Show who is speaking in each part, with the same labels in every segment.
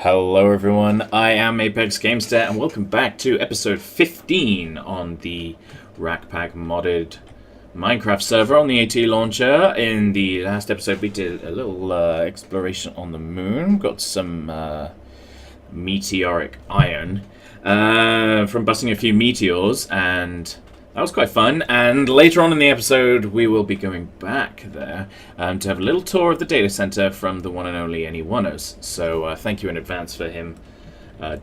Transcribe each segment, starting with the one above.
Speaker 1: Hello everyone, I am Apex Gamester and welcome back to episode 15 on the RAC PACK modded Minecraft server on the AT launcher. In the last episode we did a little exploration on the moon, got some meteoric iron from busting a few meteors, and that was quite fun. And later on in the episode we will be going back there to have a little tour of the data center from the one and only Any1os. So thank you in advance for him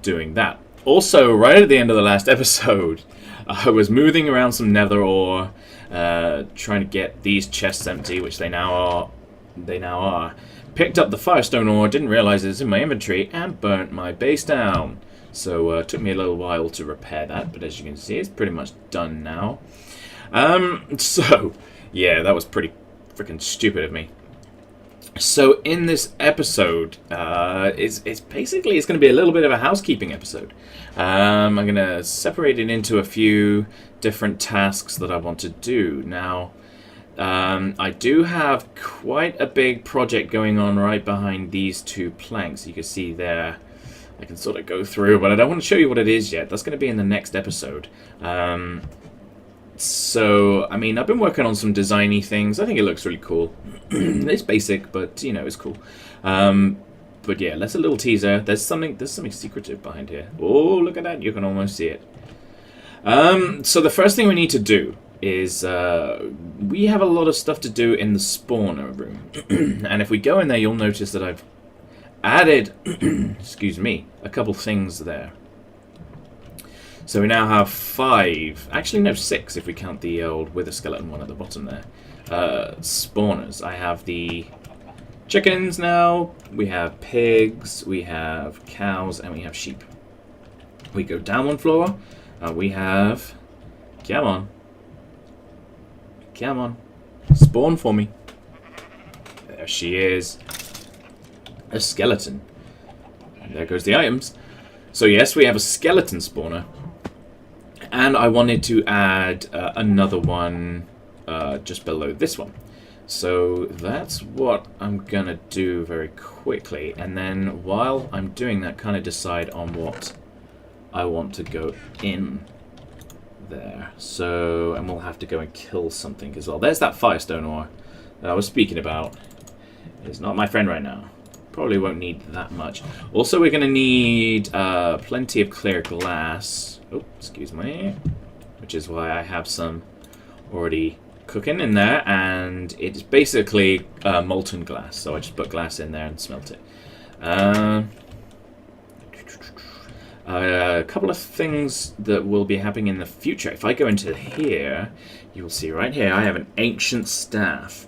Speaker 1: doing that. Also, right at the end of the last episode, I was moving around some nether ore, trying to get these chests empty, which they now are. Picked up the firestone ore, didn't realize it was in my inventory, and burnt my base down. So it took me a little while to repair that, but as you can see, it's pretty much done now. So, yeah, that was pretty freaking stupid of me. So in this episode, it's basically going to be a little bit of a housekeeping episode. I'm going to separate it into a few different tasks that I want to do. Now, I do have quite a big project going on right behind these two planks. You can see there. I can sort of go through, but I don't want to show you what it is yet. That's going to be in the next episode. So, I mean, I've been working on some designy things. I think it looks really cool. It's basic, but, you know, it's cool. But yeah, that's a little teaser. There's something secretive behind here. Oh, look at that. You can almost see it. So the first thing we need to do is we have a lot of stuff to do in the spawner room. And if we go in there, you'll notice that I've added, excuse me, a couple things there. So we now have 5, actually no 6 if we count the old wither skeleton one at the bottom there, spawners. I have the chickens now, we have pigs, we have cows, and we have sheep. We go down one floor, we have, come on, spawn for me. There she is. A skeleton. And there goes the items. So yes, we have a skeleton spawner. And I wanted to add another one just below this one. So that's what I'm going to do very quickly. And then while I'm doing that, kind of decide on what I want to go in there. So, and we'll have to go and kill something as well. There's that firestone ore that I was speaking about. It's not my friend right now. Probably won't need that much. Also, we're going to need plenty of clear glass. Oh, excuse me. Which is why I have some already cooking in there. And it's basically molten glass. So I just put glass in there and smelt it. A couple of things that will be happening in the future. If I go into here, you will see right here I have an ancient staff.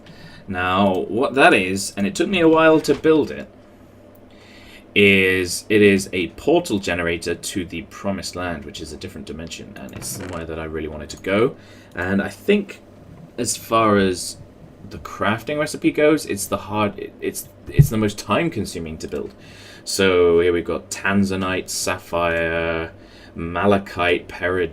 Speaker 1: Now, what that is, and it took me a while to build it, is a portal generator to the promised land, which is a different dimension, and it's somewhere that I really wanted to go. And I think, as far as the crafting recipe goes, it's the most time-consuming to build. So here we've got tanzanite, sapphire, malachite, peridot,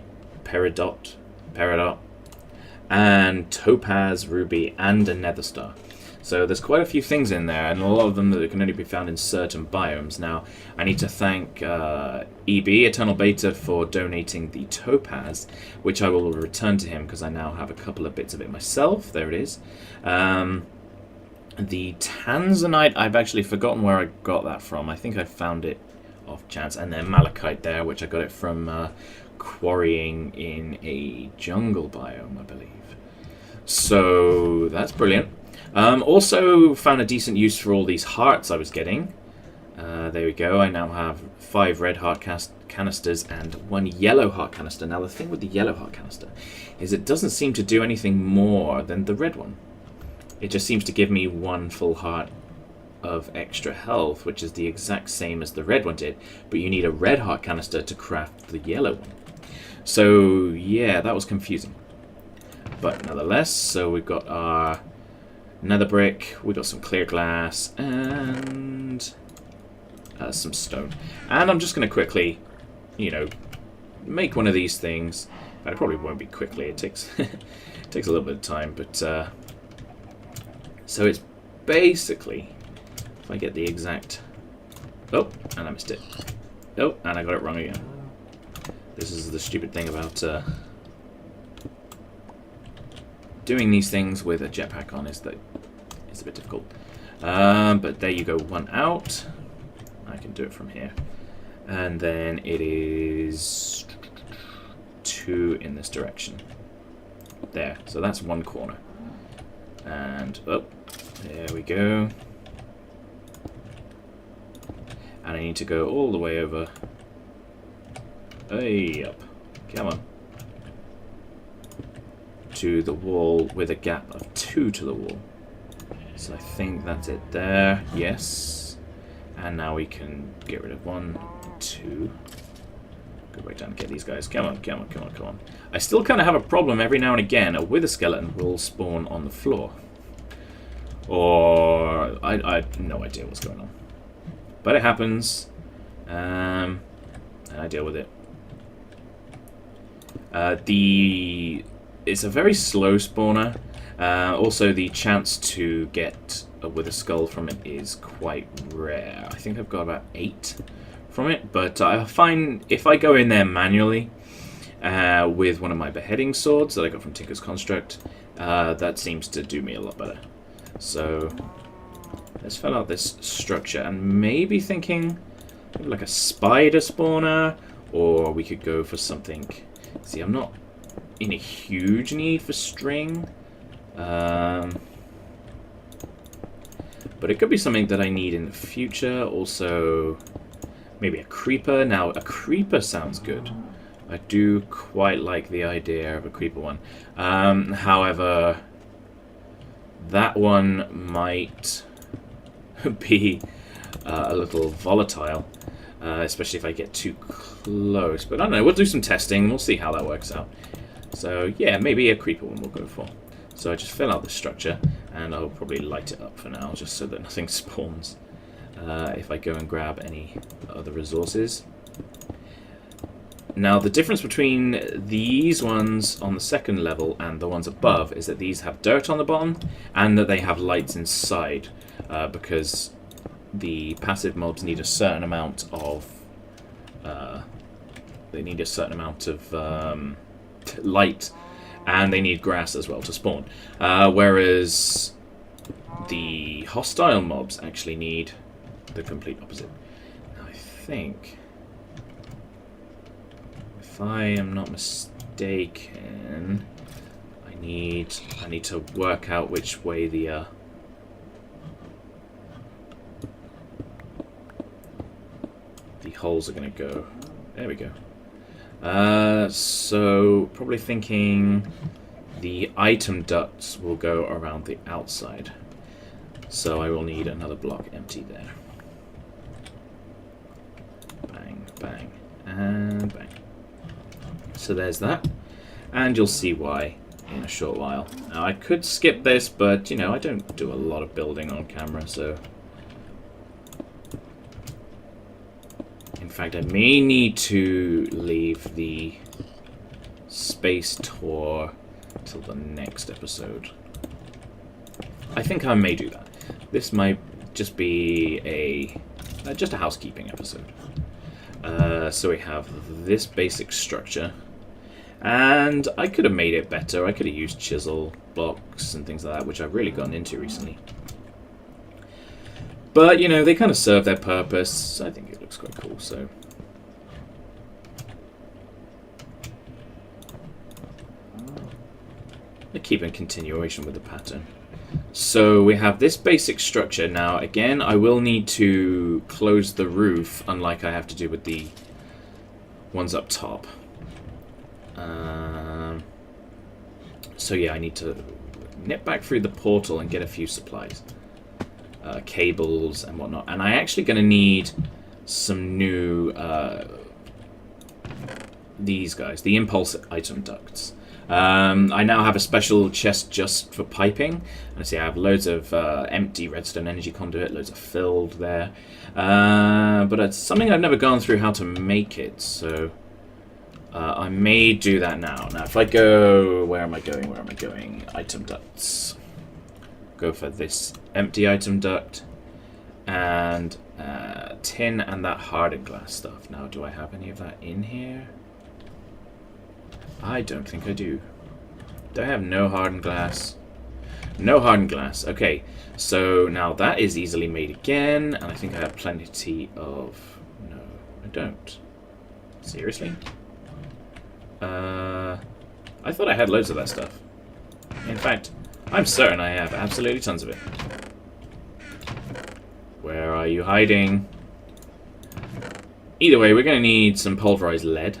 Speaker 1: and topaz, ruby, and a nether star. So there's quite a few things in there, and a lot of them that can only be found in certain biomes. Now, I need to thank EB, Eternal Beta, for donating the topaz, which I will return to him because I now have a couple of bits of it myself. There it is. The tanzanite, I've actually forgotten where I got that from. I think I found it off chance. And then malachite there, which I got it from quarrying in a jungle biome, I believe. So that's brilliant. Also found a decent use for all these hearts I was getting. There we go. I now have 5 red heart canisters and 1 yellow heart canister. Now the thing with the yellow heart canister is it doesn't seem to do anything more than the red one. It just seems to give me 1 full heart of extra health, which is the exact same as the red one did, but you need a red heart canister to craft the yellow one. So yeah, that was confusing. But nonetheless, so we've got our nether brick, we've got some clear glass, and some stone. And I'm just going to quickly, you know, make one of these things. But it probably won't be quickly, it takes it takes a little bit of time, but so it's basically, if I get the exact Oh, and I missed it. Oh, and I got it wrong again. This is the stupid thing about doing these things with a jetpack on, is that it's a bit difficult. But there you go, one out. I can do it from here. And then it is 2 in this direction. There, so that's one corner. And, oh, there we go. And I need to go all the way over. Hey, up. Come on. To the wall with a gap of 2 to the wall. So I think that's it there. Yes. And now we can get rid of 1, 2. Go right down and get these guys. Come on, come on, come on, come on. I still kind of have a problem every now and again. A wither skeleton will spawn on the floor. Or I have no idea what's going on. But it happens. And I deal with it. It's a very slow spawner. Also, the chance to get a wither skull from it is quite rare. I think I've got about 8 from it, but I find if I go in there manually with one of my beheading swords that I got from Tinker's Construct, that seems to do me a lot better. So let's fill out this structure, and maybe thinking maybe like a spider spawner, or we could go for something. See, I'm not in a huge need for string. But it could be something that I need in the future. Also, maybe a creeper. Now, a creeper sounds good. I do quite like the idea of a creeper one. However, that one might be a little volatile, especially if I get too close. But I don't know, we'll do some testing. We'll see how that works out. So, yeah, maybe a creeper one we'll go for. So I just fill out the structure, and I'll probably light it up for now, just so that nothing spawns if I go and grab any other resources. Now, the difference between these ones on the second level and the ones above is that these have dirt on the bottom, and that they have lights inside, because the passive mobs need a certain amount of light. And they need grass as well to spawn. Whereas the hostile mobs actually need the complete opposite. Now, I think, if I am not mistaken, I need to work out which way the holes are going to go. There we go. So probably thinking the item ducts will go around the outside. So I will need another block empty there. Bang, bang, and bang. So there's that. And you'll see why in a short while. Now I could skip this, but you know, I don't do a lot of building on camera, so... In fact, I may need to leave the space tour till the next episode. I think I may do that. This might just be just a housekeeping episode. So we have this basic structure, and I could have made it better. I could have used chisel blocks and things like that, which I've really gotten into recently. But, you know, they kind of serve their purpose. I think it looks quite cool, so... I keep in continuation with the pattern. So we have this basic structure. Now, again, I will need to close the roof, unlike I have to do with the ones up top. So yeah, I need to nip back through the portal and get a few supplies. Cables and whatnot. And I'm actually going to need some new, these guys, the impulse item ducts. I now have a special chest just for piping. And I see I have loads of empty redstone energy conduit, loads of filled there. But it's something I've never gone through how to make it, so I may do that now. Now, if I go, where am I going? Where am I going? Item ducts. Go for this empty item duct, and tin and that hardened glass stuff. Now, do I have any of that in here? I don't think I do. Do I have no hardened glass? No hardened glass. Okay, so now that is easily made again, and I think I have plenty of... No, I don't. Seriously? I thought I had loads of that stuff. In fact, I'm certain I have absolutely tons of it. Where are you hiding? Either way, we're going to need some pulverized lead.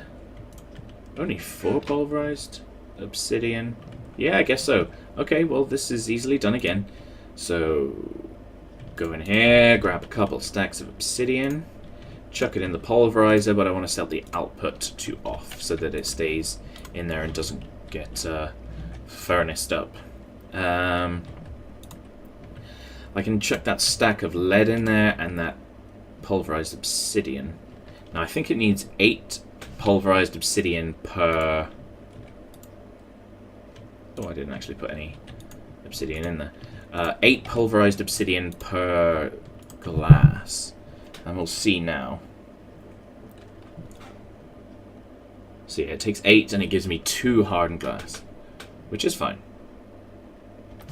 Speaker 1: Only 4 pulverized obsidian. Yeah, I guess so. Okay, well, this is easily done again. So, go in here, grab a couple stacks of obsidian, chuck it in the pulverizer, but I want to set the output to off so that it stays in there and doesn't get furnace up. I can chuck that stack of lead in there and that pulverized obsidian. Now, I think it needs 8 pulverized obsidian per... Oh, I didn't actually put any obsidian in there. 8 pulverized obsidian per glass. And we'll see now. So yeah, it takes 8 and it gives me 2 hardened glass, which is fine.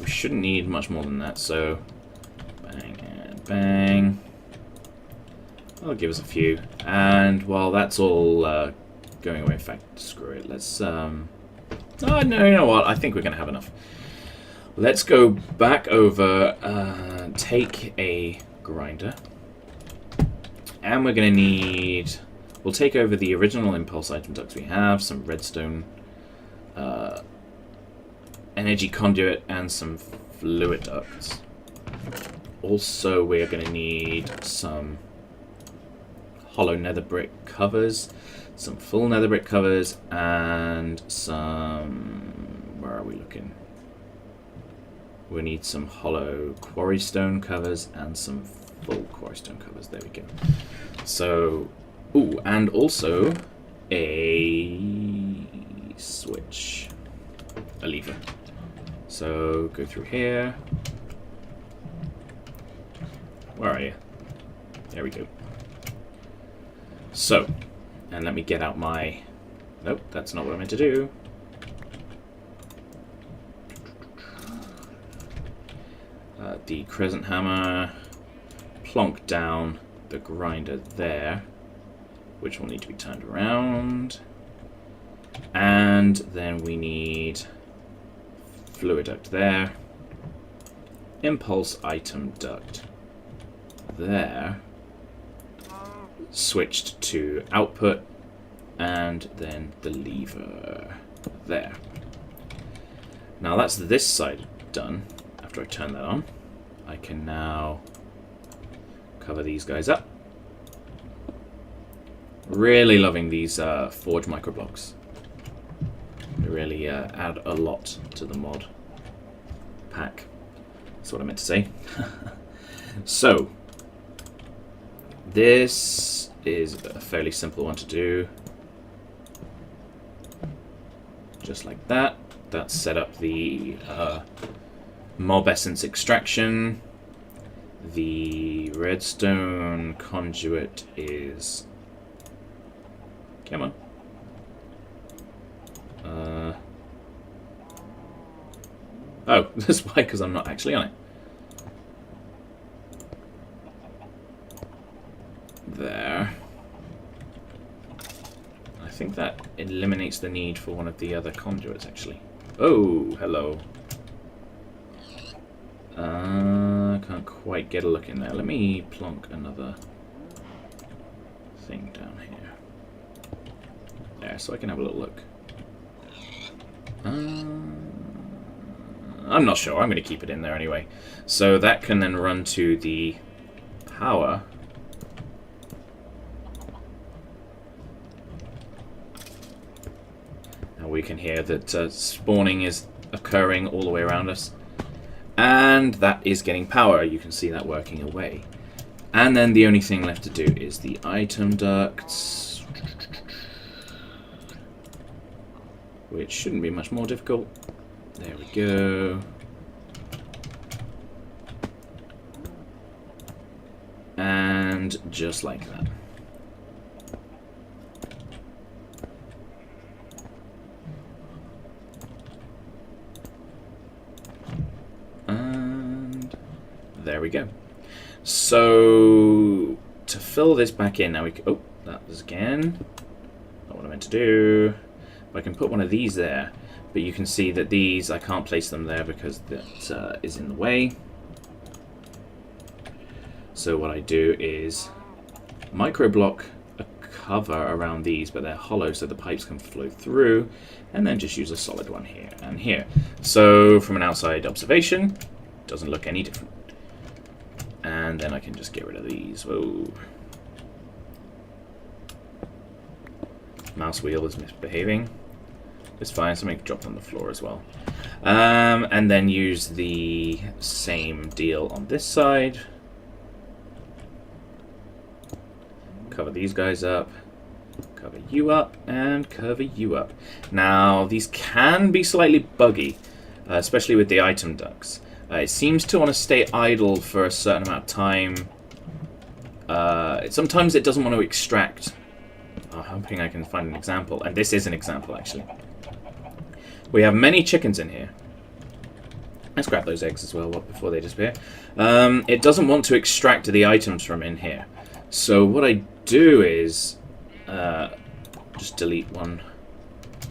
Speaker 1: We shouldn't need much more than that, so bang and bang. That'll give us a few. And while that's all going away, in fact, screw it. Let's oh, no, you know what? I think we're going to have enough. Let's go back over, take a grinder. And we're going to need... We'll take over the original impulse item ducts we have, some redstone energy conduit, and some fluid ducts. Also, we're going to need some hollow nether brick covers, some full nether brick covers, and some... Where are we looking? We need some hollow quarry stone covers and some full quarry stone covers. There we go. So, ooh, and also a switch, a lever. So go through here. Where are you? There we go. So, and let me get out my... Nope, that's not what I meant to do. The crescent hammer, plonk down the grinder there, which will need to be turned around. And then we need fluid duct there, impulse item duct there, switched to output, and then the lever there. Now that's this side done. After I turn that on, I can now cover these guys up. Really loving these forge microblocks. They really add a lot to the mod pack. That's what I meant to say. So, this is a fairly simple one to do. Just like that. That's set up the mob essence extraction. The redstone conduit is... Come on. Oh, that's why, because I'm not actually on it. There. I think that eliminates the need for one of the other conduits, actually. Oh, hello. Can't quite get a look in there. Let me plonk another thing down here. There, so I can have a little look. I'm not sure. I'm going to keep it in there anyway. So that can then run to the power. Now we can hear that spawning is occurring all the way around us. And that is getting power. You can see that working away. And then the only thing left to do is the item ducts, which shouldn't be much more difficult. There we go. And And just like that. And there we go. So to fill this back in, now we can, oh, that was again not what I meant to do. But I can put one of these there, but you can see that these, I can't place them there because that is in the way. So what I do is micro block a cover around these, but they're hollow so the pipes can flow through, and then just use a solid one here and here. So from an outside observation, it doesn't look any different. And then I can just get rid of these. Whoa. Mouse wheel is misbehaving. It's fine, something dropped on the floor as well. And then use the same deal on this side. Cover these guys up, cover you up, and cover you up. Now, these can be slightly buggy, especially with the item ducts. It seems to want to stay idle for a certain amount of time. Sometimes it doesn't want to extract. I'm hoping I can find an example, and this is an example, actually. We have many chickens in here. Let's grab those eggs as well before they disappear. It doesn't want to extract the items from in here. So what I do is just delete one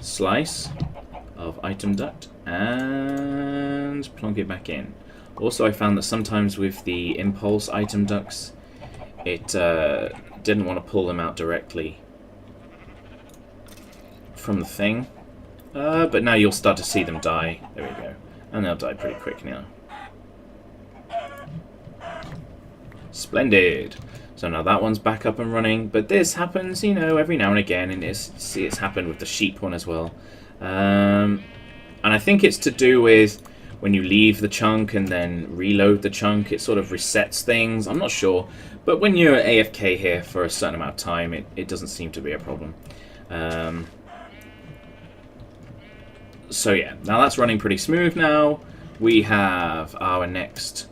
Speaker 1: slice of item duct and plonk it back in. Also, I found that sometimes with the impulse item ducts, it didn't want to pull them out directly from the thing. But now you'll start to see them die. There we go. And they'll die pretty quick now. Splendid. So now that one's back up and running, but this happens, you know, every now and again, and it's happened with the sheep one as well. And I think it's to do with when you leave the chunk and then reload the chunk, it sort of resets things. I'm not sure, but when you're AFK here for a certain amount of time, it doesn't seem to be a problem. So yeah, now that's running pretty smooth now. We have our next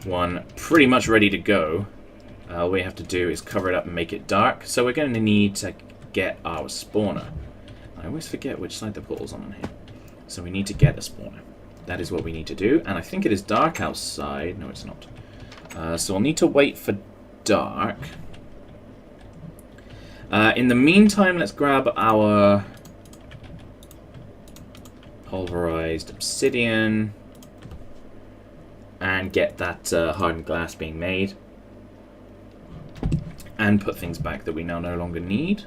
Speaker 1: one pretty much ready to go. All we have to do is cover it up and make it dark. So we're going to need to get our spawner. I always forget which side the portal's on here. So we need to get a spawner. That is what we need to do. And I think it is dark outside. No, it's not. So we'll need to wait for dark. In the meantime, let's grab our pulverized obsidian and get that hardened glass being made. And put things back that we now no longer need.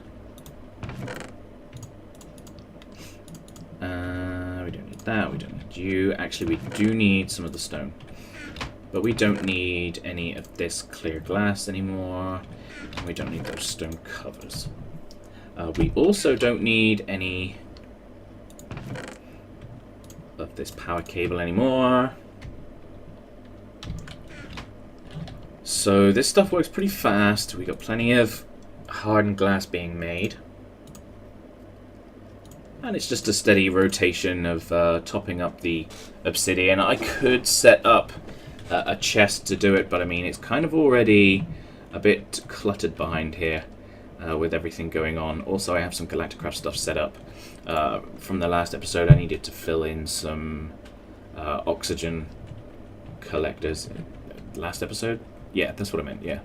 Speaker 1: We don't need that, we don't need you. Actually, we do need some of the stone. But we don't need any of this clear glass anymore. And we don't need those stone covers. We also don't need any of this power cable anymore. So this stuff works pretty fast. We got plenty of hardened glass being made. And it's just a steady rotation of topping up the obsidian. I could set up a chest to do it, but I mean, it's kind of already a bit cluttered behind here with everything going on. Also, I have some Galacticraft stuff set up. From the last episode, I needed to fill in some oxygen collectors. Last episode? Yeah, that's what I meant, yeah.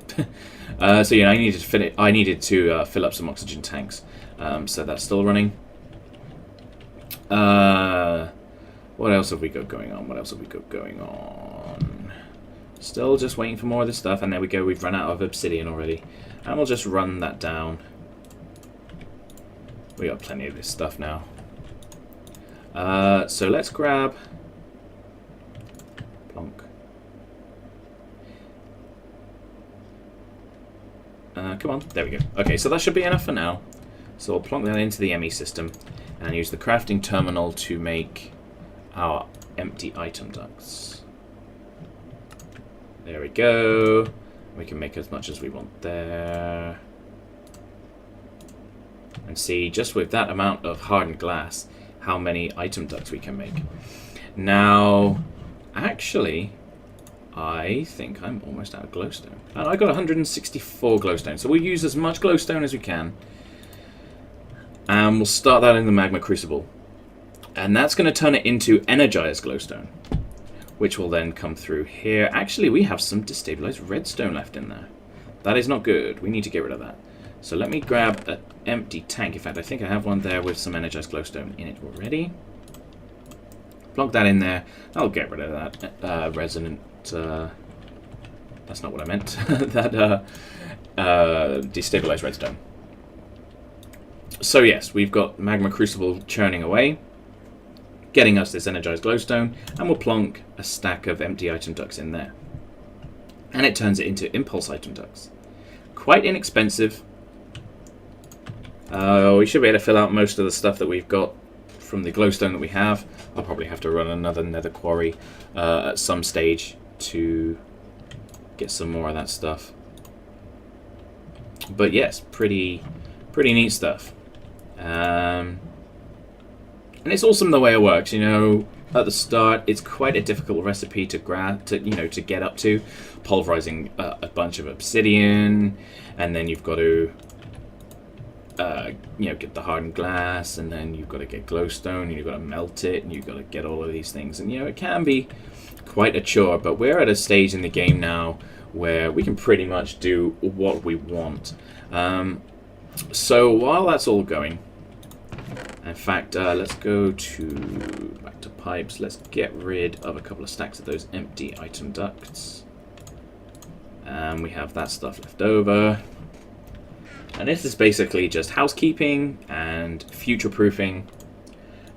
Speaker 1: So yeah, I needed to fill up some oxygen tanks. So that's still running. What else have we got going on? What else have we got going on? Still just waiting for more of this stuff, and there we go, we've run out of obsidian already. And we'll just run that down. We got plenty of this stuff now. So let's grab... Plonk. Come on, there we go. Okay, so that should be enough for now. So we'll plonk that into the ME system and use the crafting terminal to make our empty item ducts. There we go. We can make as much as we want there. And see, just with that amount of hardened glass, how many item ducts we can make. Now, actually, I think I'm almost out of glowstone. And I got 164 glowstone, so we'll use as much glowstone as we can. And we'll start that in the magma crucible. And that's going to turn it into energized glowstone, which will then come through here. Actually, we have some destabilized redstone left in there. That is not good. We need to get rid of that. So let me grab an empty tank. In fact, I think I have one there with some energized glowstone in it already. Plug that in there. I'll get rid of that resonant... that's not what I meant. That destabilized redstone. So yes, we've got magma crucible churning away, getting us this energized glowstone, and we'll plonk a stack of empty item ducts in there. And it turns it into impulse item ducts. Quite inexpensive. We should be able to fill out most of the stuff that we've got from the glowstone that we have. I'll probably have to run another nether quarry at some stage to get some more of that stuff. But yes, pretty neat stuff. And it's awesome the way it works. You know, at the start, it's quite a difficult recipe to to get up to, pulverizing a bunch of obsidian, and then you've got to get the hardened glass, and then you've got to get glowstone, and you've got to melt it, and you've got to get all of these things. And it can be quite a chore, but we're at a stage in the game now where we can pretty much do what we want. So while that's all going, in fact, let's go back to pipes. Let's get rid of a couple of stacks of those empty item ducts. And we have that stuff left over. And this is basically just housekeeping and future-proofing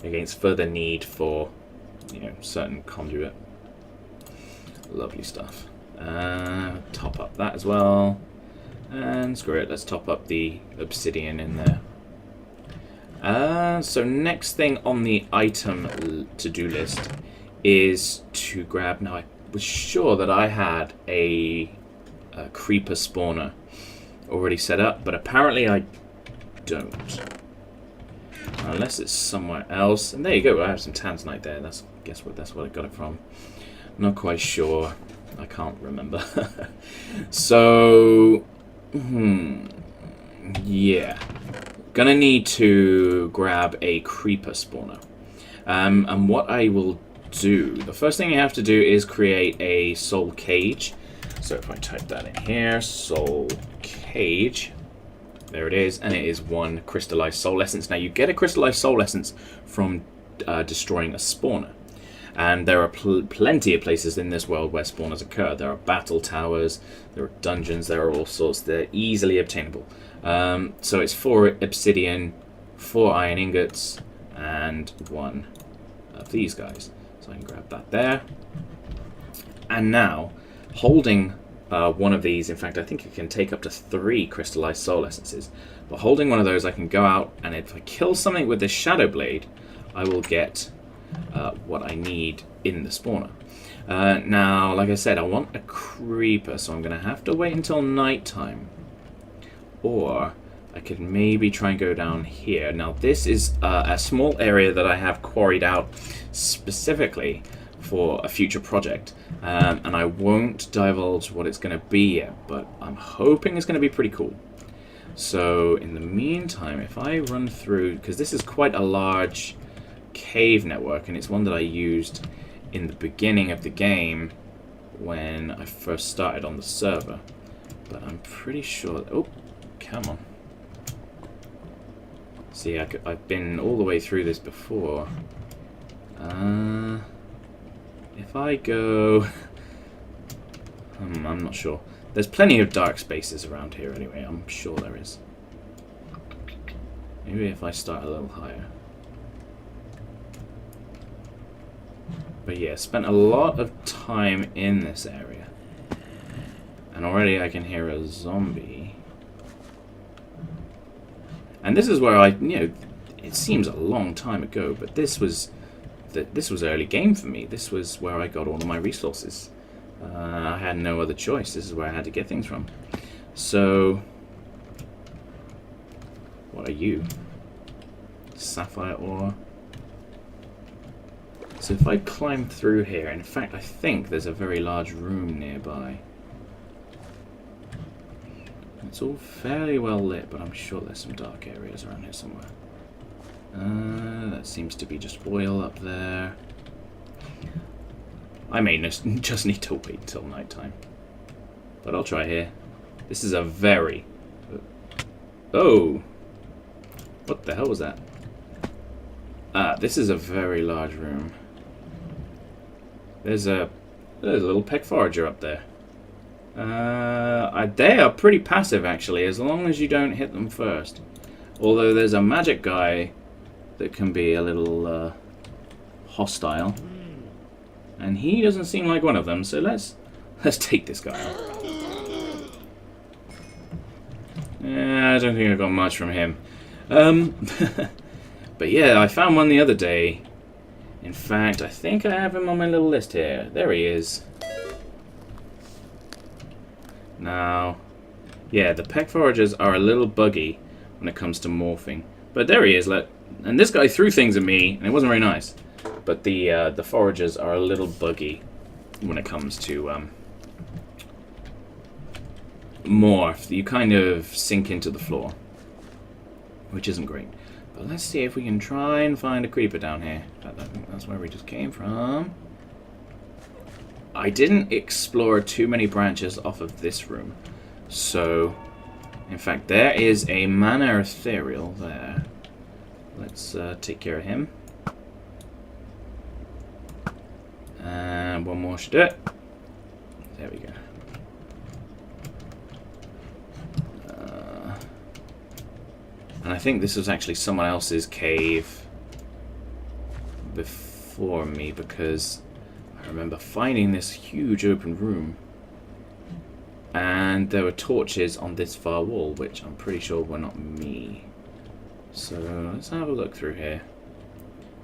Speaker 1: against further need for, certain conduit. Lovely stuff. Top up that as well. And screw it, let's top up the obsidian in there. So next thing on the item to-do list is to grab... Now, I was sure that I had a creeper spawner already set up, but apparently I don't. Unless it's somewhere else. And there you go, I have some tanzanite there. That's what I got it from. Not quite sure. I can't remember. So... yeah. Gonna need to grab a creeper spawner. And what I will do... The first thing you have to do is create a soul cage. So if I type that in here, soul cage, there it is, and it is 1 crystallized soul essence. Now you get a crystallized soul essence from destroying a spawner, and there are plenty of places in this world where spawners occur. There are battle towers, there are dungeons, there are all sorts. They're easily obtainable. So it's 4 obsidian, 4 iron ingots, and 1 of these guys. So I can grab that there. And now, holding one of these, in fact I think it can take up to 3 crystallized soul essences, but holding one of those I can go out, and if I kill something with this shadow blade, I will get what I need in the spawner. Now, like I said, I want a creeper, so I'm going to have to wait until nighttime, or I could maybe try and go down here. Now this is a small area that I have quarried out specifically for a future project, and I won't divulge what it's going to be yet, but I'm hoping it's going to be pretty cool. So in the meantime, if I run through, because this is quite a large cave network, and it's one that I used in the beginning of the game when I first started on the server, but I'm pretty sure... Oh, come on. See, I've been all the way through this before. If I go... I'm not sure. There's plenty of dark spaces around here anyway, I'm sure there is. Maybe if I start a little higher. But yeah, spent a lot of time in this area. And already I can hear a zombie. And this is where it seems a long time ago, but this was early game for me. This was where I got all of my resources. I had no other choice. This is where I had to get things from. So, what are you? Sapphire ore. So if I climb through here, in fact I think there's a very large room nearby. It's all fairly well lit, but I'm sure there's some dark areas around here somewhere. That seems to be just oil up there. I may just need to wait till nighttime. But I'll try here. This is a very... Oh! What the hell was that? This is a very large room. There's a little peck forager up there. They are pretty passive, actually, as long as you don't hit them first. Although there's a magic guy that can be a little hostile. And he doesn't seem like one of them, so let's take this guy out. Yeah, I don't think I got much from him. But yeah, I found one the other day. In fact, I think I have him on my little list here. There he is. Now, yeah, the peck foragers are a little buggy when it comes to morphing. But there he is. And this guy threw things at me, and it wasn't very nice. But the foragers are a little buggy when it comes to morph. You kind of sink into the floor, which isn't great. But let's see if we can try and find a creeper down here. I think that's where we just came from. I didn't explore too many branches off of this room. So, in fact, there is a mana ethereal there. Let's take care of him. And one more should do it. There we go. And I think this was actually someone else's cave before me, because I remember finding this huge open room and there were torches on this far wall, which I'm pretty sure were not me. So let's have a look through here.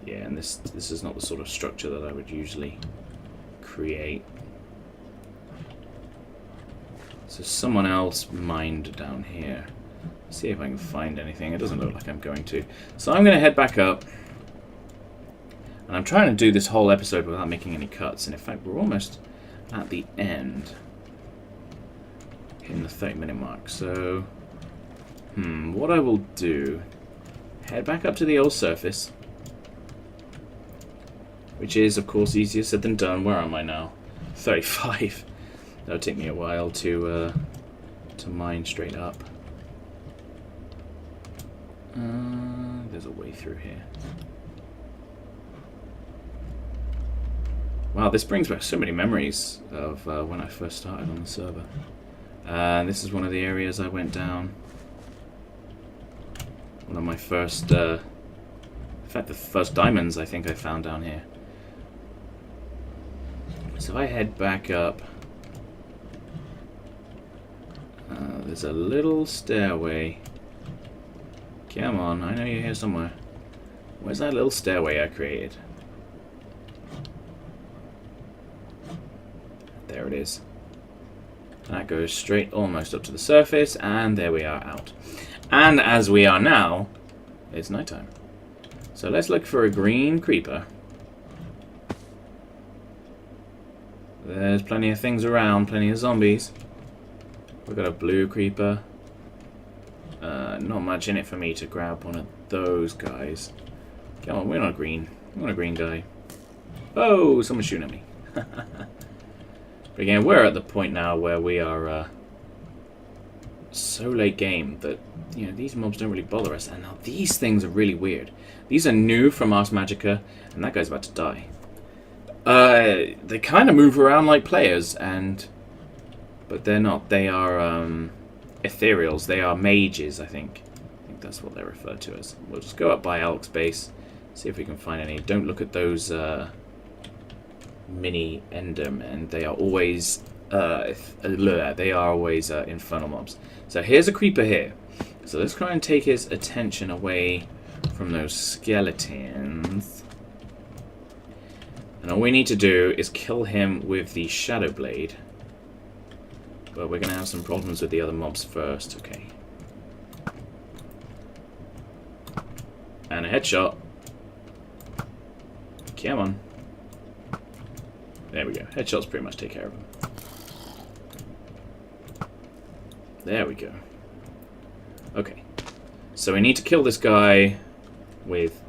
Speaker 1: Yeah, and this is not the sort of structure that I would usually create. So someone else mined down here. See if I can find anything. It doesn't look like I'm going to. So I'm going to head back up. And I'm trying to do this whole episode without making any cuts. And in fact, we're almost at the end. In the 30-minute mark. So, what I will do... Head back up to the old surface. Which is, of course, easier said than done. Where am I now? 35. That'll take me a while to mine straight up. There's a way through here. Wow, this brings back so many memories of when I first started on the server. This is one of the areas I went down. One of my first, in fact, the first diamonds I think I found down here. So if I head back up, there's a little stairway. Come on, I know you're here somewhere. Where's that little stairway I created? There it is. That goes straight almost up to the surface, and there we are out. And as we are now, it's nighttime. So let's look for a green creeper. There's plenty of things around, plenty of zombies. We've got a blue creeper. Not much in it for me to grab one of those guys. Come on, we're not green. We want a green guy. Oh, someone's shooting at me. But again, we're at the point now where we are so late game that, you know, these mobs don't really bother us. And now these things are really weird. These are new from Ars Magica, and that guy's about to die. They kind of move around like players, but they're not. They are ethereals. They are mages, I think. I think that's what they're referred to as. We'll just go up by Alex's base, see if we can find any. Don't look at those mini endermen. They are always infernal mobs. So here's a creeper here. So let's try and take his attention away from those skeletons. And all we need to do is kill him with the Shadow Blade. But we're going to have some problems with the other mobs first. Okay. And a headshot. Come on. There we go. Headshots pretty much take care of them. There we go. Okay. So we need to kill this guy with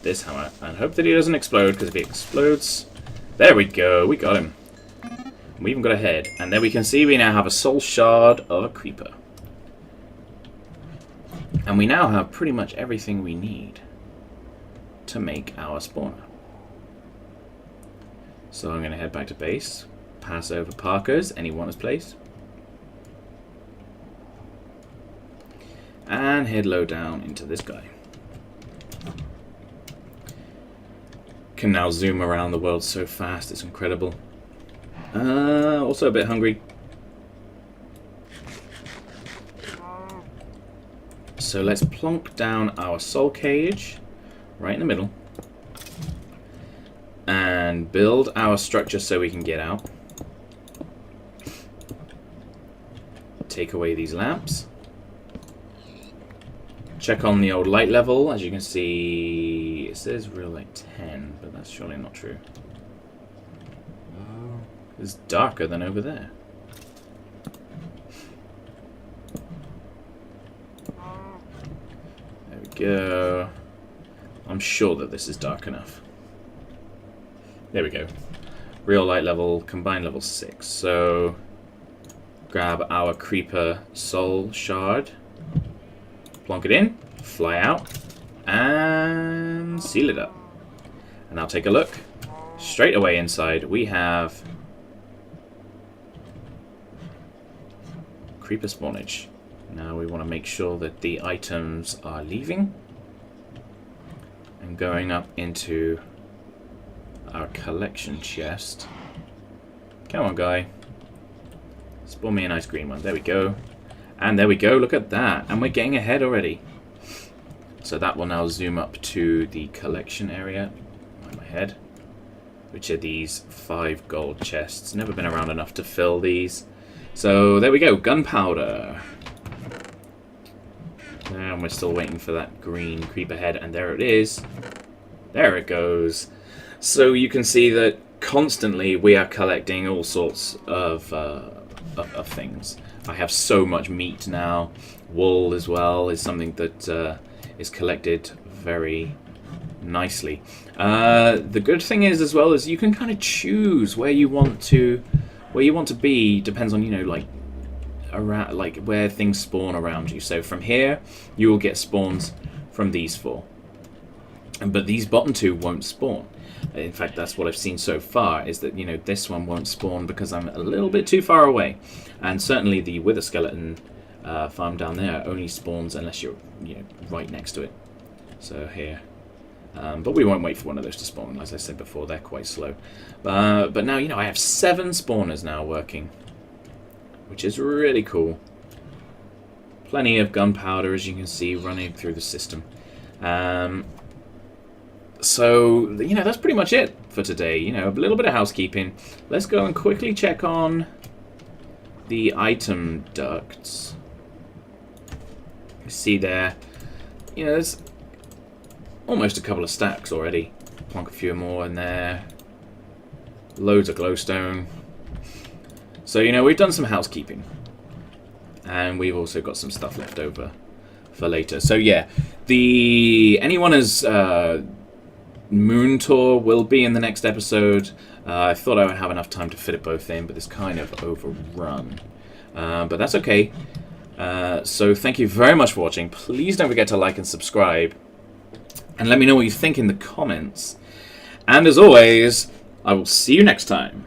Speaker 1: this hammer and hope that he doesn't explode, because if he explodes... There we go. We got him. We even got a head. And there we can see we now have a soul shard of a creeper. And we now have pretty much everything we need to make our spawner. So I'm going to head back to base, pass over Parker's, anyone has placed, and head low down into this guy. Can now zoom around the world so fast, it's incredible. Also a bit hungry. So let's plonk down our soul cage right in the middle and build our structure so we can get out. Take away these lamps. Check on the old light level. As you can see, it says real light 10, but that's surely not true. It's darker than over there. There we go. I'm sure that this is dark enough. There we go. Real light level, combined level 6. So, grab our creeper soul shard, plonk it in, fly out, and seal it up. And now take a look. Straight away inside, we have creeper spawnage. Now we want to make sure that the items are leaving and going up into our collection chest. Come on, guy. Spawn me a nice green one. There we go. And there we go. Look at that. And we're getting ahead already. So that will now zoom up to the collection area on my head, which are these 5 gold chests. Never been around enough to fill these. So there we go. Gunpowder. And we're still waiting for that green creeper head. And there it is. There it goes. So you can see that constantly we are collecting all sorts of things. I have so much meat now. Wool as well is something that is collected very nicely. The good thing is as well is you can kind of choose where you want to be. Depends on, you know, like around, like where things spawn around you. So from here you will get spawns from these 4, but these bottom 2 won't spawn. In fact, that's what I've seen so far, is that, you know, this one won't spawn because I'm a little bit too far away. And certainly the wither skeleton farm down there only spawns unless you're, you know, right next to it. So here. But we won't wait for one of those to spawn. As I said before, they're quite slow. But now, you know, I have 7 spawners now working, which is really cool. Plenty of gunpowder, as you can see, running through the system. So, you know, that's pretty much it for today. You know, a little bit of housekeeping. Let's go and quickly check on the item ducts. You see there, you know, there's almost a couple of stacks already. Plonk a few more in there. Loads of glowstone. So, you know, we've done some housekeeping. And we've also got some stuff left over for later. So, yeah, anyone has... Moon Tour will be in the next episode. I thought I would have enough time to fit it both in, but it's kind of overrun. But that's okay. So thank you very much for watching. Please don't forget to like and subscribe. And let me know what you think in the comments. And as always, I will see you next time.